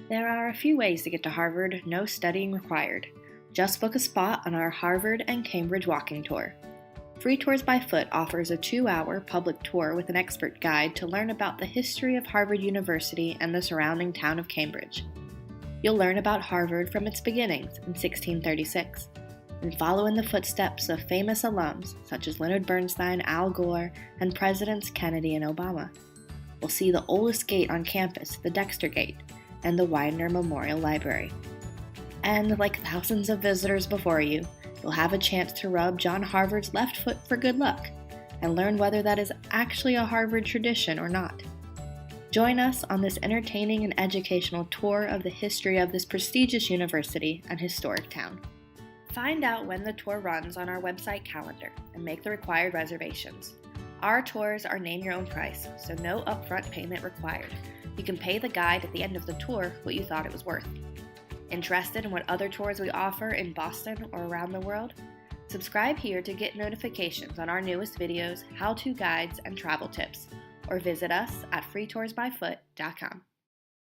There are a few ways to get to Harvard, no studying required. Just book a spot on our Harvard and Cambridge walking tour. Free Tours by Foot offers a 2-hour public tour with an expert guide to learn about the history of Harvard University and the surrounding town of Cambridge. You'll learn about Harvard from its beginnings in 1636 and follow in the footsteps of famous alums such as Leonard Bernstein, Al Gore, and Presidents Kennedy and Obama. We'll see the oldest gate on campus, the Dexter Gate, and the Widener Memorial Library. And like thousands of visitors before you, you'll have a chance to rub John Harvard's left foot for good luck and learn whether that is actually a Harvard tradition or not. Join us on this entertaining and educational tour of the history of this prestigious university and historic town. Find out when the tour runs on our website calendar and make the required reservations. Our tours are name your own price, so no upfront payment required. You can pay the guide at the end of the tour what you thought it was worth. Interested in what other tours we offer in Boston or around the world? Subscribe here to get notifications on our newest videos, how-to guides, and travel tips, or visit us at freetoursbyfoot.com.